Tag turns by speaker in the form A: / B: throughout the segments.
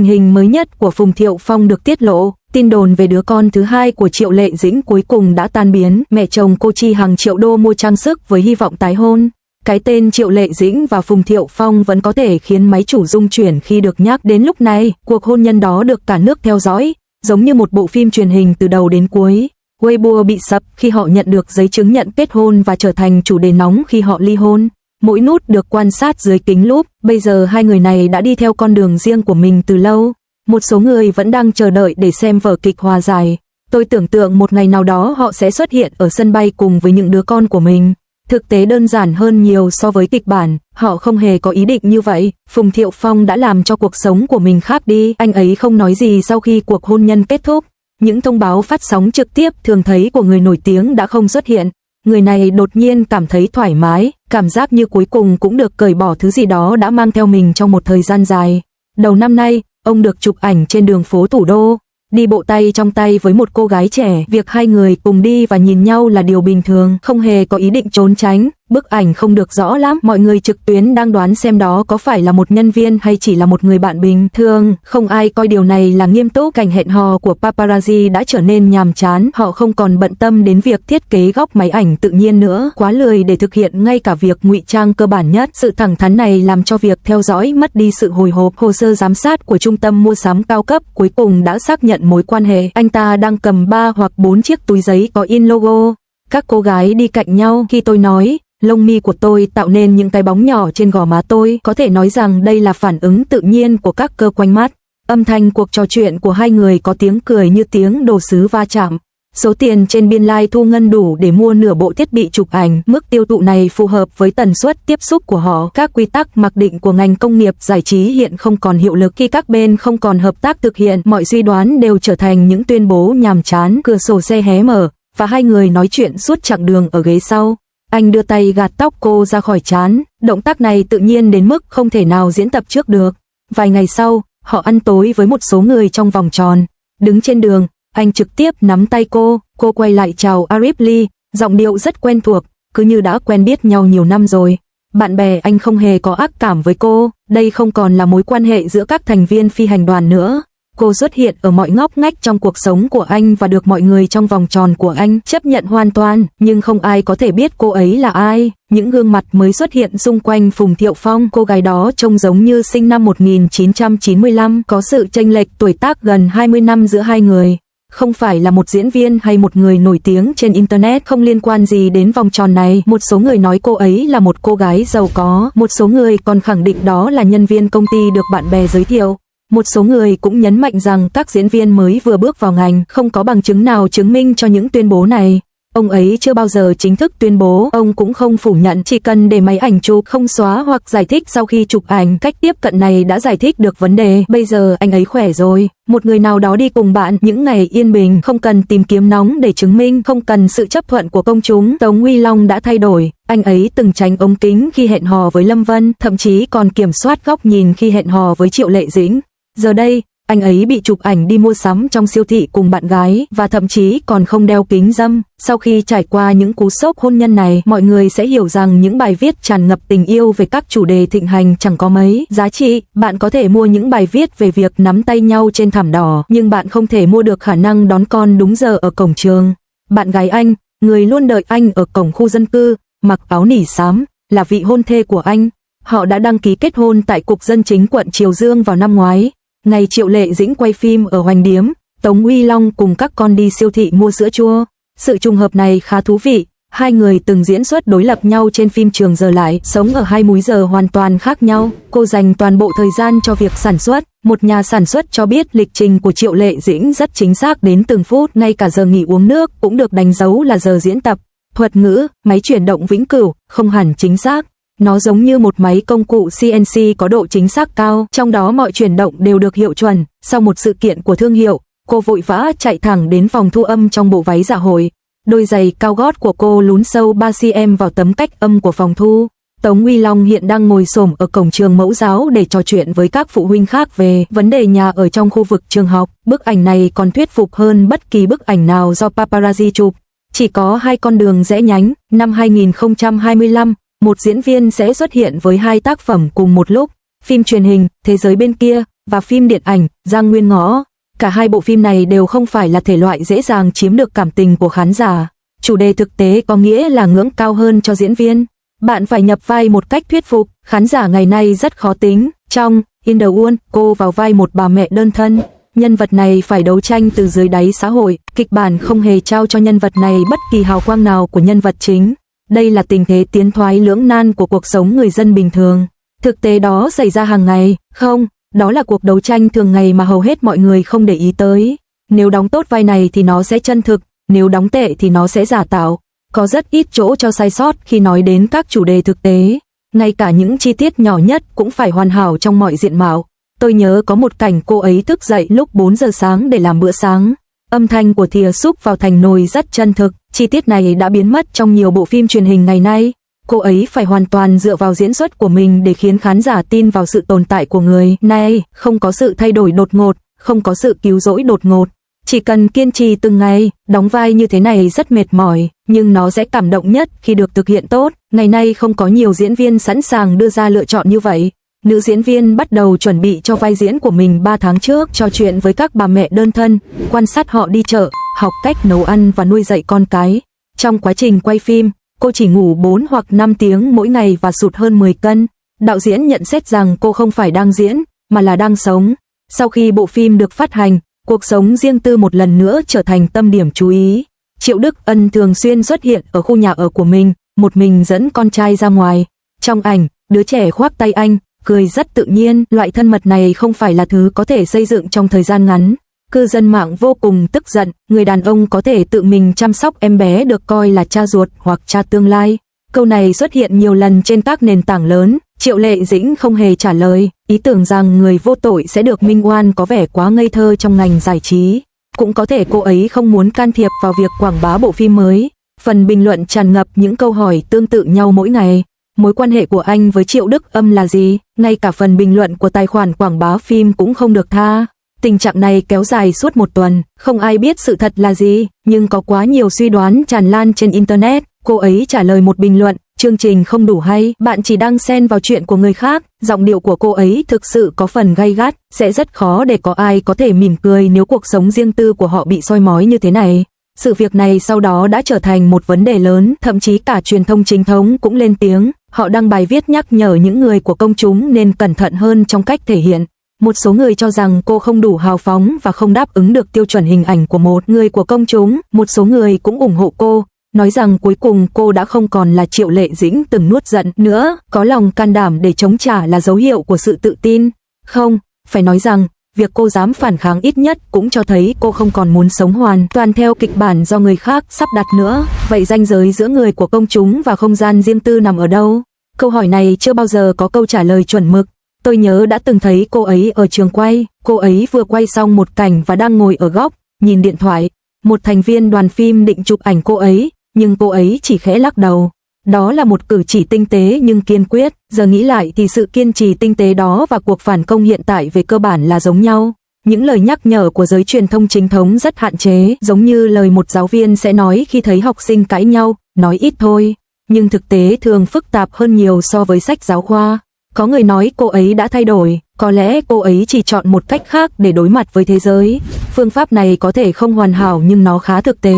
A: hình mới nhất của Phùng Thiệu Phong được tiết lộ, tin đồn về đứa con thứ hai của Triệu Lệ Dĩnh cuối cùng đã tan biến. Mẹ chồng cô chi hàng triệu đô mua trang sức với hy vọng tái hôn. Cái tên Triệu Lệ Dĩnh và Phùng Thiệu Phong vẫn có thể khiến máy chủ rung chuyển khi được nhắc đến. Lúc này, cuộc hôn nhân đó được cả nước theo dõi, giống như một bộ phim truyền hình từ đầu đến cuối. Weibo bị sập khi họ nhận được giấy chứng nhận kết hôn và trở thành chủ đề nóng khi họ ly hôn. Mỗi nút được quan sát dưới kính lúp, bây giờ hai người này đã đi theo con đường riêng của mình từ lâu. Một số người vẫn đang chờ đợi để xem vở kịch hòa giải. Tôi tưởng tượng một ngày nào đó họ sẽ xuất hiện ở sân bay cùng với những đứa con của mình. Thực tế đơn giản hơn nhiều so với kịch bản, họ không hề có ý định như vậy. Phùng Thiệu Phong đã làm cho cuộc sống của mình khác đi, anh ấy không nói gì sau khi cuộc hôn nhân kết thúc. Những thông báo phát sóng trực tiếp thường thấy của người nổi tiếng đã không xuất hiện. Người này đột nhiên cảm thấy thoải mái, cảm giác như cuối cùng cũng được cởi bỏ thứ gì đó đã mang theo mình trong một thời gian dài. Đầu năm nay, ông được chụp ảnh trên đường phố thủ đô, đi bộ tay trong tay với một cô gái trẻ. Việc hai người cùng đi và nhìn nhau là điều bình thường, không hề có ý định trốn tránh. Bức ảnh không được rõ lắm, mọi người trực tuyến đang đoán xem đó có phải là một nhân viên hay chỉ là một người bạn bình thường. Không ai coi điều này là nghiêm túc. Cảnh hẹn hò của paparazzi đã trở nên nhàm chán, họ không còn bận tâm đến việc thiết kế góc máy ảnh tự nhiên nữa, quá lười để thực hiện ngay cả việc ngụy trang cơ bản nhất. Sự thẳng thắn này làm cho việc theo dõi mất đi sự hồi hộp. Hồ sơ giám sát của trung tâm mua sắm cao cấp cuối cùng đã xác nhận mối quan hệ. Anh ta đang cầm 3 hoặc 4 chiếc túi giấy có in logo. Các cô gái đi cạnh nhau. Khi tôi nói, lông mi của tôi tạo nên những cái bóng nhỏ trên gò má tôi, có thể nói rằng đây là phản ứng tự nhiên của các cơ quanh mắt. Âm thanh cuộc trò chuyện của hai người có tiếng cười như tiếng đồ sứ va chạm. Số tiền trên biên lai thu ngân đủ để mua nửa bộ thiết bị chụp ảnh. Mức tiêu thụ này phù hợp với tần suất tiếp xúc của họ. Các quy tắc mặc định của ngành công nghiệp giải trí hiện không còn hiệu lực. Khi các bên không còn hợp tác thực hiện, mọi suy đoán đều trở thành những tuyên bố nhàm chán. Cửa sổ xe hé mở và hai người nói chuyện suốt chặng đường ở ghế sau. Anh đưa tay gạt tóc cô ra khỏi trán, động tác này tự nhiên đến mức không thể nào diễn tập trước được. Vài ngày sau, họ ăn tối với một số người trong vòng tròn. Đứng trên đường, anh trực tiếp nắm tay cô quay lại chào Arif Lee, giọng điệu rất quen thuộc, cứ như đã quen biết nhau nhiều năm rồi. Bạn bè anh không hề có ác cảm với cô, đây không còn là mối quan hệ giữa các thành viên phi hành đoàn nữa. Cô xuất hiện ở mọi ngóc ngách trong cuộc sống của anh và được mọi người trong vòng tròn của anh chấp nhận hoàn toàn, nhưng không ai có thể biết cô ấy là ai. Những gương mặt mới xuất hiện xung quanh Phùng Thiệu Phong, cô gái đó trông giống như sinh năm 1995, có sự chênh lệch tuổi tác gần 20 năm giữa hai người. Không phải là một diễn viên hay một người nổi tiếng trên Internet, không liên quan gì đến vòng tròn này. Một số người nói cô ấy là một cô gái giàu có, một số người còn khẳng định đó là nhân viên công ty được bạn bè giới thiệu. Một số người cũng nhấn mạnh rằng các diễn viên mới vừa bước vào ngành, không có bằng chứng nào chứng minh cho những tuyên bố này. Ông ấy chưa bao giờ chính thức tuyên bố, ông cũng không phủ nhận, chỉ cần để máy ảnh chụp, không xóa hoặc giải thích sau khi chụp ảnh. Cách tiếp cận này đã giải thích được vấn đề. Bây giờ anh ấy khỏe rồi, một người nào đó đi cùng bạn, những ngày yên bình, không cần tìm kiếm nóng để chứng minh, không cần sự chấp thuận của công chúng. Tống Huy Long đã thay đổi, anh ấy từng tránh ống kính khi hẹn hò với Lâm Vân, thậm chí còn kiểm soát góc nhìn khi hẹn hò với Triệu Lệ Dĩnh. Giờ đây, anh ấy bị chụp ảnh đi mua sắm trong siêu thị cùng bạn gái và thậm chí còn không đeo kính râm. Sau khi trải qua những cú sốc hôn nhân này, mọi người sẽ hiểu rằng những bài viết tràn ngập tình yêu về các chủ đề thịnh hành chẳng có mấy giá trị. Bạn có thể mua những bài viết về việc nắm tay nhau trên thảm đỏ, nhưng bạn không thể mua được khả năng đón con đúng giờ ở cổng trường. Bạn gái anh, người luôn đợi anh ở cổng khu dân cư, mặc áo nỉ xám, là vị hôn thê của anh. Họ đã đăng ký kết hôn tại Cục Dân chính quận Triều Dương vào năm ngoái. Ngày Triệu Lệ Dĩnh quay phim ở Hoành Điếm, Tống Huy Long cùng các con đi siêu thị mua sữa chua. Sự trùng hợp này khá thú vị, hai người từng diễn xuất đối lập nhau trên phim Trường Giờ Lại, sống ở hai múi giờ hoàn toàn khác nhau. Cô dành toàn bộ thời gian cho việc sản xuất. Một nhà sản xuất cho biết lịch trình của Triệu Lệ Dĩnh rất chính xác đến từng phút, ngay cả giờ nghỉ uống nước cũng được đánh dấu là giờ diễn tập. Thuật ngữ, máy chuyển động vĩnh cửu, không hẳn chính xác. Nó giống như một máy công cụ CNC có độ chính xác cao, trong đó mọi chuyển động đều được hiệu chuẩn. Sau một sự kiện của thương hiệu, cô vội vã chạy thẳng đến phòng thu âm trong bộ váy dạ hội. Đôi giày cao gót của cô lún sâu 3 cm vào tấm cách âm của phòng thu. Tống Huy Long hiện đang ngồi xổm ở cổng trường mẫu giáo để trò chuyện với các phụ huynh khác về vấn đề nhà ở trong khu vực trường học. Bức ảnh này còn thuyết phục hơn bất kỳ bức ảnh nào do paparazzi chụp. Chỉ có hai con đường rẽ nhánh. Năm 2025, một diễn viên sẽ xuất hiện với hai tác phẩm cùng một lúc. Phim truyền hình Thế giới bên kia, và phim điện ảnh Giang Nguyên Ngõ. Cả hai bộ phim này đều không phải là thể loại dễ dàng chiếm được cảm tình của khán giả. Chủ đề thực tế có nghĩa là ngưỡng cao hơn cho diễn viên. Bạn phải nhập vai một cách thuyết phục, khán giả ngày nay rất khó tính. Trong In the Wall, cô vào vai một bà mẹ đơn thân. Nhân vật này phải đấu tranh từ dưới đáy xã hội, kịch bản không hề trao cho nhân vật này bất kỳ hào quang nào của nhân vật chính. Đây là tình thế tiến thoái lưỡng nan của cuộc sống người dân bình thường. Thực tế đó xảy ra hàng ngày, không, đó là cuộc đấu tranh thường ngày mà hầu hết mọi người không để ý tới. Nếu đóng tốt vai này thì nó sẽ chân thực, nếu đóng tệ thì nó sẽ giả tạo. Có rất ít chỗ cho sai sót khi nói đến các chủ đề thực tế. Ngay cả những chi tiết nhỏ nhất cũng phải hoàn hảo trong mọi diện mạo. Tôi nhớ có một cảnh cô ấy thức dậy lúc 4 giờ sáng để làm bữa sáng. Âm thanh của thìa xúc vào thành nồi rất chân thực, chi tiết này đã biến mất trong nhiều bộ phim truyền hình ngày nay. Cô ấy phải hoàn toàn dựa vào diễn xuất của mình để khiến khán giả tin vào sự tồn tại của người này, không có sự thay đổi đột ngột, không có sự cứu rỗi đột ngột. Chỉ cần kiên trì từng ngày, đóng vai như thế này rất mệt mỏi, nhưng nó sẽ cảm động nhất khi được thực hiện tốt. Ngày nay không có nhiều diễn viên sẵn sàng đưa ra lựa chọn như vậy. Nữ diễn viên bắt đầu chuẩn bị cho vai diễn của mình 3 tháng trước, trò chuyện với các bà mẹ đơn thân, quan sát họ đi chợ, học cách nấu ăn và nuôi dạy con cái. Trong quá trình quay phim, cô chỉ ngủ 4 hoặc 5 tiếng mỗi ngày và sụt hơn 10 cân. Đạo diễn nhận xét rằng cô không phải đang diễn, mà là đang sống. Sau khi bộ phim được phát hành, cuộc sống riêng tư một lần nữa trở thành tâm điểm chú ý. Triệu Đức Ân thường xuyên xuất hiện ở khu nhà ở của mình, một mình dẫn con trai ra ngoài. Trong ảnh, đứa trẻ khoác tay anh, cười rất tự nhiên. Loại thân mật này không phải là thứ có thể xây dựng trong thời gian ngắn. Cư dân mạng vô cùng tức giận, người đàn ông có thể tự mình chăm sóc em bé được coi là cha ruột hoặc cha tương lai. Câu này xuất hiện nhiều lần trên các nền tảng lớn. Triệu Lệ Dĩnh không hề trả lời, ý tưởng rằng người vô tội sẽ được minh oan có vẻ quá ngây thơ trong ngành giải trí. Cũng có thể cô ấy không muốn can thiệp vào việc quảng bá bộ phim mới. Phần bình luận tràn ngập những câu hỏi tương tự nhau mỗi ngày. Mối quan hệ của anh với Triệu Đức Âm là gì? Ngay cả phần bình luận của tài khoản quảng bá phim cũng không được tha. Tình trạng này kéo dài suốt một tuần, không ai biết sự thật là gì, nhưng có quá nhiều suy đoán tràn lan trên Internet. Cô ấy trả lời một bình luận, chương trình không đủ hay, bạn chỉ đang xen vào chuyện của người khác. Giọng điệu của cô ấy thực sự có phần gay gắt, sẽ rất khó để có ai có thể mỉm cười nếu cuộc sống riêng tư của họ bị soi mói như thế này. Sự việc này sau đó đã trở thành một vấn đề lớn, thậm chí cả truyền thông chính thống cũng lên tiếng. Họ đăng bài viết nhắc nhở những người của công chúng nên cẩn thận hơn trong cách thể hiện. Một số người cho rằng cô không đủ hào phóng và không đáp ứng được tiêu chuẩn hình ảnh của một người của công chúng. Một số người cũng ủng hộ cô, nói rằng cuối cùng cô đã không còn là Triệu Lệ Dĩnh từng nuốt giận nữa. Có lòng can đảm để chống trả là dấu hiệu của sự tự tin. Không, phải nói rằng việc cô dám phản kháng ít nhất cũng cho thấy cô không còn muốn sống hoàn toàn theo kịch bản do người khác sắp đặt nữa. Vậy ranh giới giữa người của công chúng và không gian riêng tư nằm ở đâu? Câu hỏi này chưa bao giờ có câu trả lời chuẩn mực. Tôi nhớ đã từng thấy cô ấy ở trường quay, cô ấy vừa quay xong một cảnh và đang ngồi ở góc, nhìn điện thoại. Một thành viên đoàn phim định chụp ảnh cô ấy, nhưng cô ấy chỉ khẽ lắc đầu. Đó là một cử chỉ tinh tế nhưng kiên quyết. Giờ nghĩ lại thì sự kiên trì tinh tế đó và cuộc phản công hiện tại về cơ bản là giống nhau. Những lời nhắc nhở của giới truyền thông chính thống rất hạn chế, giống như lời một giáo viên sẽ nói khi thấy học sinh cãi nhau, nói ít thôi. Nhưng thực tế thường phức tạp hơn nhiều so với sách giáo khoa. Có người nói cô ấy đã thay đổi, có lẽ cô ấy chỉ chọn một cách khác để đối mặt với thế giới. Phương pháp này có thể không hoàn hảo nhưng nó khá thực tế.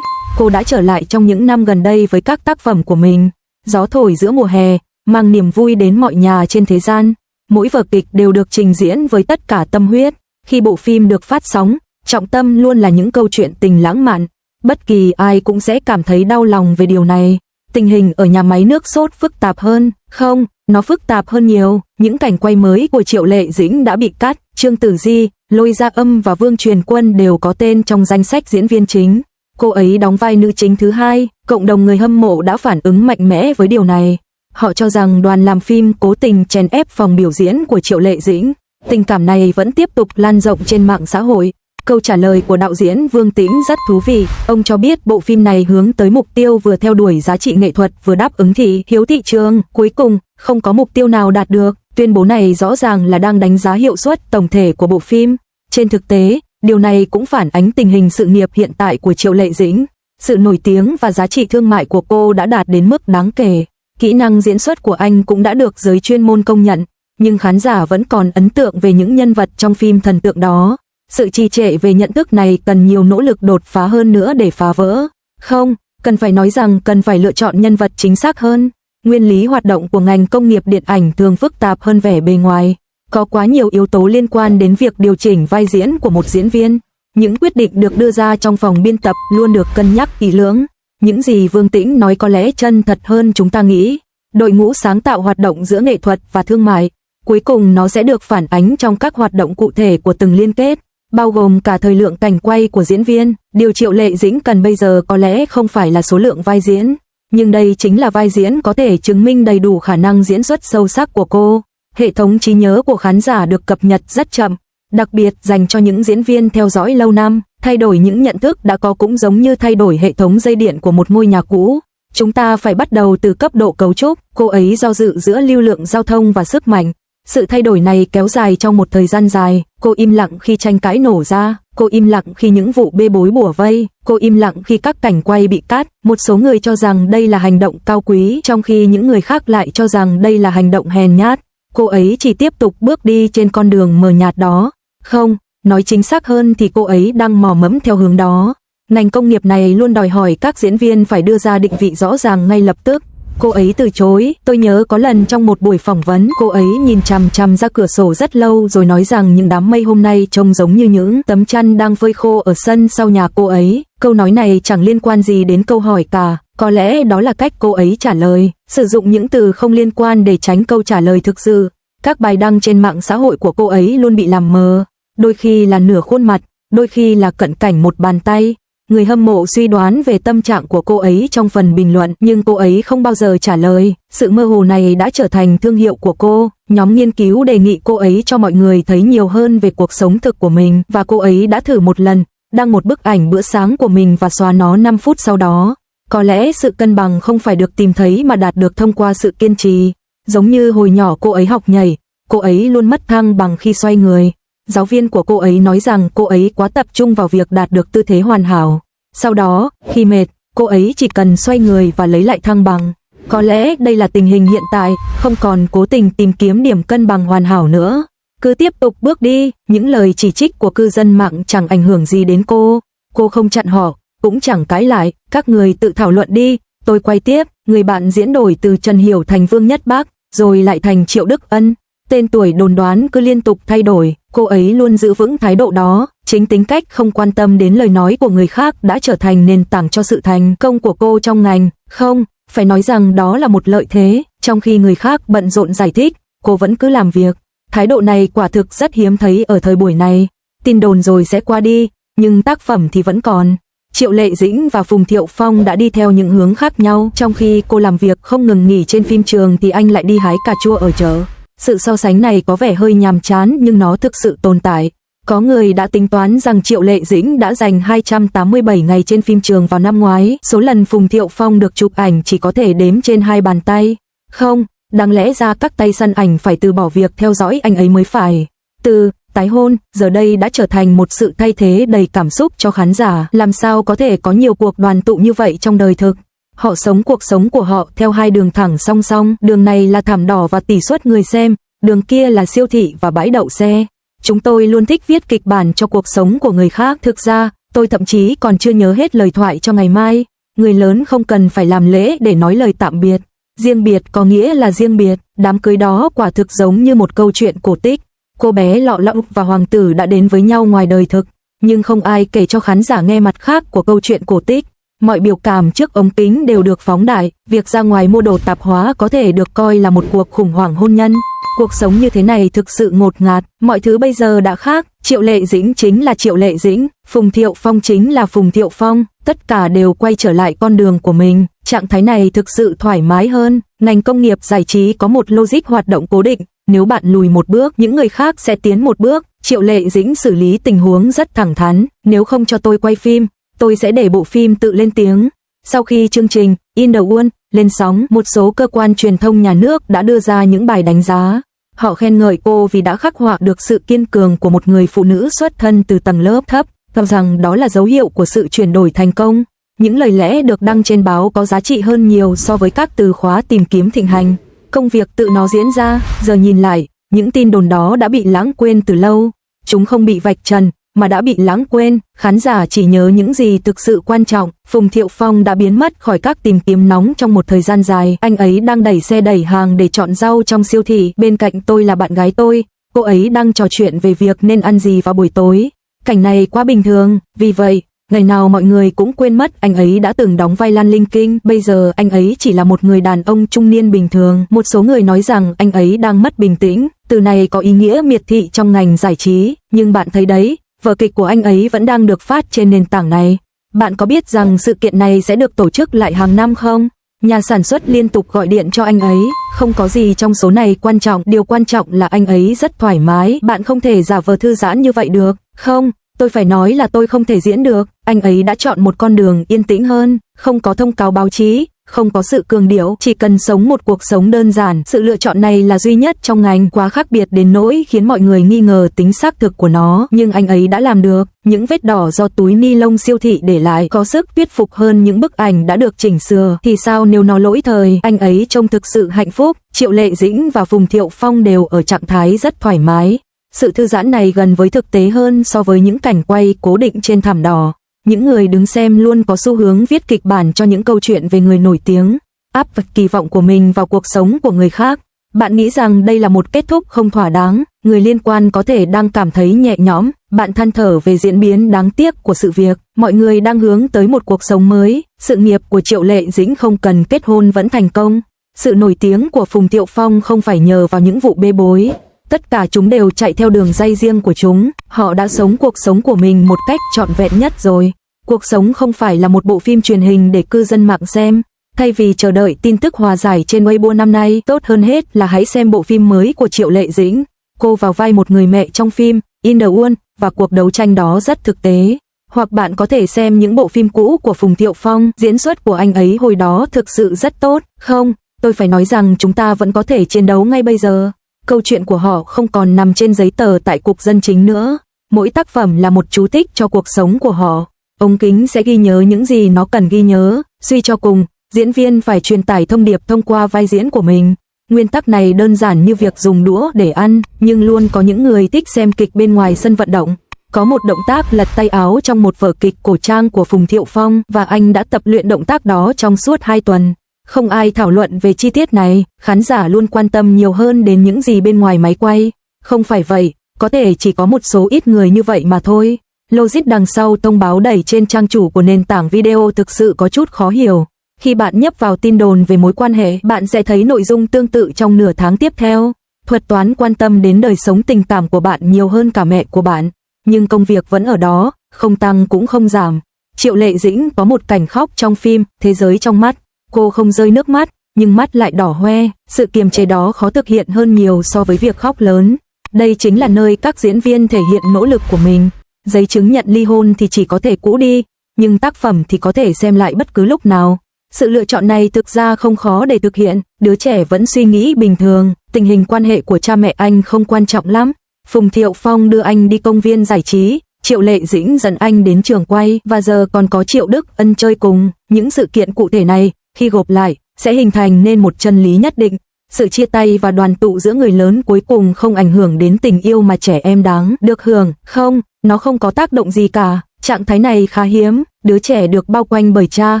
A: Cô đã trở lại trong những năm gần đây với các tác phẩm của mình. Gió thổi giữa mùa hè, mang niềm vui đến mọi nhà trên thế gian. Mỗi vở kịch đều được trình diễn với tất cả tâm huyết. Khi bộ phim được phát sóng, trọng tâm luôn là những câu chuyện tình lãng mạn. Bất kỳ ai cũng sẽ cảm thấy đau lòng về điều này. Tình hình ở nhà máy nước sốt phức tạp hơn. Không, nó phức tạp hơn nhiều. Những cảnh quay mới của Triệu Lệ Dĩnh đã bị cắt. Trương Tử Di, Lôi Gia Âm và Vương Truyền Quân đều có tên trong danh sách diễn viên chính. Cô ấy đóng vai nữ chính thứ hai. Cộng đồng người hâm mộ đã phản ứng mạnh mẽ với điều này. Họ cho rằng đoàn làm phim cố tình chèn ép phòng biểu diễn của Triệu Lệ Dĩnh. Tình cảm này vẫn tiếp tục lan rộng trên mạng xã hội. Câu trả lời của đạo diễn Vương Tĩnh rất thú vị. Ông cho biết bộ phim này hướng tới mục tiêu vừa theo đuổi giá trị nghệ thuật vừa đáp ứng thị hiếu thị trường. Cuối cùng, không có mục tiêu nào đạt được. Tuyên bố này rõ ràng là đang đánh giá hiệu suất tổng thể của bộ phim. Trên thực tế, điều này cũng phản ánh tình hình sự nghiệp hiện tại của Triệu Lệ Dĩnh. Sự nổi tiếng và giá trị thương mại của cô đã đạt đến mức đáng kể. Kỹ năng diễn xuất của anh cũng đã được giới chuyên môn công nhận. nhưng khán giả vẫn còn ấn tượng về những nhân vật trong phim thần tượng đó. Sự trì trệ về nhận thức này cần nhiều nỗ lực đột phá hơn nữa để phá vỡ. Không, cần phải nói rằng cần phải lựa chọn nhân vật chính xác hơn. Nguyên lý hoạt động của ngành công nghiệp điện ảnh thường phức tạp hơn vẻ bề ngoài. Có quá nhiều yếu tố liên quan đến việc điều chỉnh vai diễn của một diễn viên. Những quyết định được đưa ra trong phòng biên tập luôn được cân nhắc kỹ lưỡng. Những gì Vương Tĩnh nói có lẽ chân thật hơn chúng ta nghĩ. Đội ngũ sáng tạo hoạt động giữa nghệ thuật và thương mại. Cuối cùng nó sẽ được phản ánh trong các hoạt động cụ thể của từng liên kết, bao gồm cả thời lượng cảnh quay của diễn viên. Điều Triệu Lệ Dĩnh cần bây giờ có lẽ không phải là số lượng vai diễn, nhưng đây chính là vai diễn có thể chứng minh đầy đủ khả năng diễn xuất sâu sắc của cô. Hệ thống trí nhớ của khán giả được cập nhật rất chậm, đặc biệt dành cho những diễn viên theo dõi lâu năm. Thay đổi những nhận thức đã có cũng giống như thay đổi hệ thống dây điện của một ngôi nhà cũ. Chúng ta phải bắt đầu từ cấp độ cấu trúc. Cô ấy do dự giữa lưu lượng giao thông và sức mạnh. Sự thay đổi này kéo dài trong một thời gian dài. Cô im lặng khi tranh cãi nổ ra, cô im lặng khi những vụ bê bối bủa vây, cô im lặng khi các cảnh quay bị cắt. Một số người cho rằng đây là hành động cao quý, trong khi những người khác lại cho rằng đây là hành động hèn nhát. Cô ấy chỉ tiếp tục bước đi trên con đường mờ nhạt đó. Không, nói chính xác hơn thì cô ấy đang mò mẫm theo hướng đó. Ngành công nghiệp này luôn đòi hỏi các diễn viên phải đưa ra định vị rõ ràng ngay lập tức. Cô ấy từ chối. Tôi nhớ có lần trong một buổi phỏng vấn, cô ấy nhìn chằm chằm ra cửa sổ rất lâu rồi nói rằng những đám mây hôm nay trông giống như những tấm chăn đang phơi khô ở sân sau nhà cô ấy. Câu nói này chẳng liên quan gì đến câu hỏi cả. Có lẽ đó là cách cô ấy trả lời, sử dụng những từ không liên quan để tránh câu trả lời thực sự. Các bài đăng trên mạng xã hội của cô ấy luôn bị làm mờ, đôi khi là nửa khuôn mặt, đôi khi là cận cảnh một bàn tay. Người hâm mộ suy đoán về tâm trạng của cô ấy trong phần bình luận, nhưng cô ấy không bao giờ trả lời. Sự mơ hồ này đã trở thành thương hiệu của cô. Nhóm nghiên cứu đề nghị cô ấy cho mọi người thấy nhiều hơn về cuộc sống thực của mình, và cô ấy đã thử một lần, đăng một bức ảnh bữa sáng của mình và xóa nó 5 phút sau đó. Có lẽ sự cân bằng không phải được tìm thấy mà đạt được thông qua sự kiên trì. Giống như hồi nhỏ cô ấy học nhảy, cô ấy luôn mất thăng bằng khi xoay người. Giáo viên của cô ấy nói rằng cô ấy quá tập trung vào việc đạt được tư thế hoàn hảo. Sau đó, khi mệt, cô ấy chỉ cần xoay người và lấy lại thăng bằng. Có lẽ đây là tình hình hiện tại, không còn cố tình tìm kiếm điểm cân bằng hoàn hảo nữa. Cứ tiếp tục bước đi, những lời chỉ trích của cư dân mạng chẳng ảnh hưởng gì đến cô. Cô không chặn họ, cũng chẳng cãi lại, các người tự thảo luận đi. Tôi quay tiếp, người bạn diễn đổi từ Trần Hiểu thành Vương Nhất Bác, rồi lại thành Triệu Đức Ân. Tên tuổi đồn đoán cứ liên tục thay đổi, cô ấy luôn giữ vững thái độ đó. Chính tính cách không quan tâm đến lời nói của người khác đã trở thành nền tảng cho sự thành công của cô trong ngành. Không, phải nói rằng đó là một lợi thế, trong khi người khác bận rộn giải thích, cô vẫn cứ làm việc. Thái độ này quả thực rất hiếm thấy ở thời buổi này. Tin đồn rồi sẽ qua đi, nhưng tác phẩm thì vẫn còn. Triệu Lệ Dĩnh và Phùng Thiệu Phong đã đi theo những hướng khác nhau. Trong khi cô làm việc không ngừng nghỉ trên phim trường thì anh lại đi hái cà chua ở chợ. Sự so sánh này có vẻ hơi nhàm chán nhưng nó thực sự tồn tại. Có người đã tính toán rằng Triệu Lệ Dĩnh đã dành 287 ngày trên phim trường vào năm ngoái. Số lần Phùng Thiệu Phong được chụp ảnh chỉ có thể đếm trên 2 bàn tay. Không, đáng lẽ ra các tay săn ảnh phải từ bỏ việc theo dõi anh ấy mới phải. Từ tái hôn, giờ đây đã trở thành một sự thay thế đầy cảm xúc cho khán giả. Làm sao có thể có nhiều cuộc đoàn tụ như vậy trong đời thực? Họ sống cuộc sống của họ theo hai đường thẳng song song. Đường này là thảm đỏ và tỷ suất người xem, đường kia là siêu thị và bãi đậu xe. Chúng tôi luôn thích viết kịch bản cho cuộc sống của người khác. Thực ra, tôi thậm chí còn chưa nhớ hết lời thoại cho ngày mai. Người lớn không cần phải làm lễ để nói lời tạm biệt. Riêng biệt có nghĩa là riêng biệt. Đám cưới đó quả thực giống như một câu chuyện cổ tích. Cô bé Lọ Lọng và hoàng tử đã đến với nhau ngoài đời thực, nhưng không ai kể cho khán giả nghe mặt khác của câu chuyện cổ tích. Mọi biểu cảm trước ống kính đều được phóng đại. Việc ra ngoài mua đồ tạp hóa có thể được coi là một cuộc khủng hoảng hôn nhân. Cuộc sống như thế này thực sự ngột ngạt. Mọi thứ bây giờ đã khác. Triệu Lệ Dĩnh chính là Triệu Lệ Dĩnh, Phùng Thiệu Phong chính là Phùng Thiệu Phong. Tất cả đều quay trở lại con đường của mình. Trạng thái này thực sự thoải mái hơn. Ngành công nghiệp giải trí có một logic hoạt động cố định. Nếu bạn lùi một bước, những người khác sẽ tiến một bước. Triệu Lệ Dĩnh xử lý tình huống rất thẳng thắn. Nếu không cho tôi quay phim, tôi sẽ để bộ phim tự lên tiếng. Sau khi chương trình In the World lên sóng, một số cơ quan truyền thông nhà nước đã đưa ra những bài đánh giá. Họ khen ngợi cô vì đã khắc họa được sự kiên cường của một người phụ nữ xuất thân từ tầng lớp thấp, cho rằng đó là dấu hiệu của sự chuyển đổi thành công. Những lời lẽ được đăng trên báo có giá trị hơn nhiều so với các từ khóa tìm kiếm thịnh hành. Công việc tự nó diễn ra, giờ nhìn lại, những tin đồn đó đã bị lãng quên từ lâu. Chúng không bị vạch trần, mà đã bị lãng quên, khán giả chỉ nhớ những gì thực sự quan trọng. Phùng Thiệu Phong đã biến mất khỏi các tìm kiếm nóng trong một thời gian dài. Anh ấy đang đẩy xe đẩy hàng để chọn rau trong siêu thị. Bên cạnh tôi là bạn gái tôi, cô ấy đang trò chuyện về việc nên ăn gì vào buổi tối. Cảnh này quá bình thường, vì vậy ngày nào mọi người cũng quên mất anh ấy đã từng đóng vai Lan Linh Kinh. Bây giờ anh ấy chỉ là một người đàn ông trung niên bình thường. Một số người nói rằng anh ấy đang mất bình tĩnh. Từ này có ý nghĩa miệt thị trong ngành giải trí. Nhưng bạn thấy đấy, vở kịch của anh ấy vẫn đang được phát trên nền tảng này. Bạn có biết rằng sự kiện này sẽ được tổ chức lại hàng năm không? Nhà sản xuất liên tục gọi điện cho anh ấy. Không có gì trong số này quan trọng. Điều quan trọng là anh ấy rất thoải mái. Bạn không thể giả vờ thư giãn như vậy được. Không, tôi phải nói là tôi không thể diễn được. Anh ấy đã chọn một con đường yên tĩnh hơn, không có thông cáo báo chí, không có sự cường điệu, chỉ cần sống một cuộc sống đơn giản. Sự lựa chọn này là duy nhất trong ngành, quá khác biệt đến nỗi khiến mọi người nghi ngờ tính xác thực của nó, nhưng anh ấy đã làm được. Những vết đỏ do túi ni lông siêu thị để lại có sức thuyết phục hơn những bức ảnh đã được chỉnh sửa. Thì sao nếu nó lỗi thời? Anh ấy trông thực sự hạnh phúc. Triệu Lệ Dĩnh và Phùng Thiệu Phong đều ở trạng thái rất thoải mái. Sự thư giãn này gần với thực tế hơn so với những cảnh quay cố định trên thảm đỏ. Những người đứng xem luôn có xu hướng viết kịch bản cho những câu chuyện về người nổi tiếng, áp kỳ vọng của mình vào cuộc sống của người khác. Bạn nghĩ rằng đây là một kết thúc không thỏa đáng, người liên quan có thể đang cảm thấy nhẹ nhõm, bạn than thở về diễn biến đáng tiếc của sự việc, mọi người đang hướng tới một cuộc sống mới, sự nghiệp của Triệu Lệ Dĩnh không cần kết hôn vẫn thành công, sự nổi tiếng của Phùng Thiệu Phong không phải nhờ vào những vụ bê bối. Tất cả chúng đều chạy theo đường ray riêng của chúng, họ đã sống cuộc sống của mình một cách trọn vẹn nhất rồi. Cuộc sống không phải là một bộ phim truyền hình để cư dân mạng xem. Thay vì chờ đợi tin tức hòa giải trên Weibo năm nay, tốt hơn hết là hãy xem bộ phim mới của Triệu Lệ Dĩnh. Cô vào vai một người mẹ trong phim In the World và cuộc đấu tranh đó rất thực tế. Hoặc bạn có thể xem những bộ phim cũ của Phùng Thiệu Phong, diễn xuất của anh ấy hồi đó thực sự rất tốt. Không, tôi phải nói rằng chúng ta vẫn có thể chiến đấu ngay bây giờ. Câu chuyện của họ không còn nằm trên giấy tờ tại Cục Dân Chính nữa. Mỗi tác phẩm là một chú thích cho cuộc sống của họ. Ống kính sẽ ghi nhớ những gì nó cần ghi nhớ. Suy cho cùng, diễn viên phải truyền tải thông điệp thông qua vai diễn của mình. Nguyên tắc này đơn giản như việc dùng đũa để ăn, nhưng luôn có những người thích xem kịch bên ngoài sân vận động. Có một động tác lật tay áo trong một vở kịch cổ trang của Phùng Thiệu Phong và anh đã tập luyện động tác đó trong suốt 2 tuần. Không ai thảo luận về chi tiết này, khán giả luôn quan tâm nhiều hơn đến những gì bên ngoài máy quay. Không phải vậy, có thể chỉ có một số ít người như vậy mà thôi. Logic đằng sau thông báo đẩy trên trang chủ của nền tảng video thực sự có chút khó hiểu. Khi bạn nhấp vào tin đồn về mối quan hệ, bạn sẽ thấy nội dung tương tự trong nửa tháng tiếp theo. Thuật toán quan tâm đến đời sống tình cảm của bạn nhiều hơn cả mẹ của bạn. Nhưng công việc vẫn ở đó, không tăng cũng không giảm. Triệu Lệ Dĩnh có một cảnh khóc trong phim Thế giới trong mắt. Cô không rơi nước mắt, nhưng mắt lại đỏ hoe. Sự kiềm chế đó khó thực hiện hơn nhiều so với việc khóc lớn. Đây chính là nơi các diễn viên thể hiện nỗ lực của mình. Giấy chứng nhận ly hôn thì chỉ có thể cũ đi, nhưng tác phẩm thì có thể xem lại bất cứ lúc nào. Sự lựa chọn này thực ra không khó để thực hiện, đứa trẻ vẫn suy nghĩ bình thường, tình hình quan hệ của cha mẹ anh không quan trọng lắm. Phùng Thiệu Phong đưa anh đi công viên giải trí, Triệu Lệ Dĩnh dẫn anh đến trường quay và giờ còn có Triệu Đức Ân chơi cùng. Những sự kiện cụ thể này, khi gộp lại, sẽ hình thành nên một chân lý nhất định. Sự chia tay và đoàn tụ giữa người lớn cuối cùng không ảnh hưởng đến tình yêu mà trẻ em đáng được hưởng. Không, nó không có tác động gì cả. Trạng thái này khá hiếm, đứa trẻ được bao quanh bởi cha,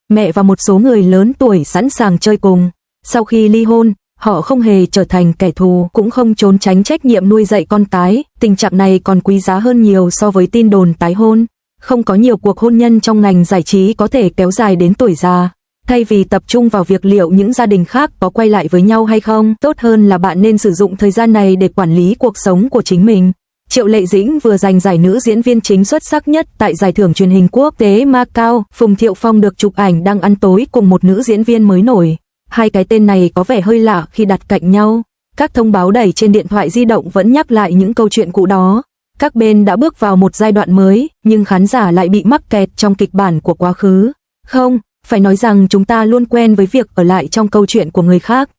A: mẹ và một số người lớn tuổi sẵn sàng chơi cùng. Sau khi ly hôn, họ không hề trở thành kẻ thù, cũng không trốn tránh trách nhiệm nuôi dạy con cái. Tình trạng này còn quý giá hơn nhiều so với tin đồn tái hôn. Không có nhiều cuộc hôn nhân trong ngành giải trí có thể kéo dài đến tuổi già. Thay vì tập trung vào việc liệu những gia đình khác có quay lại với nhau hay không, tốt hơn là bạn nên sử dụng thời gian này để quản lý cuộc sống của chính mình. Triệu Lệ Dĩnh vừa giành giải nữ diễn viên chính xuất sắc nhất tại giải thưởng truyền hình quốc tế Macau. Phùng Thiệu Phong được chụp ảnh đang ăn tối cùng một nữ diễn viên mới nổi. Hai cái tên này có vẻ hơi lạ khi đặt cạnh nhau. Các thông báo đẩy trên điện thoại di động vẫn nhắc lại những câu chuyện cũ đó. Các bên đã bước vào một giai đoạn mới, nhưng khán giả lại bị mắc kẹt trong kịch bản của quá khứ. Không, phải nói rằng chúng ta luôn quen với việc ở lại trong câu chuyện của người khác.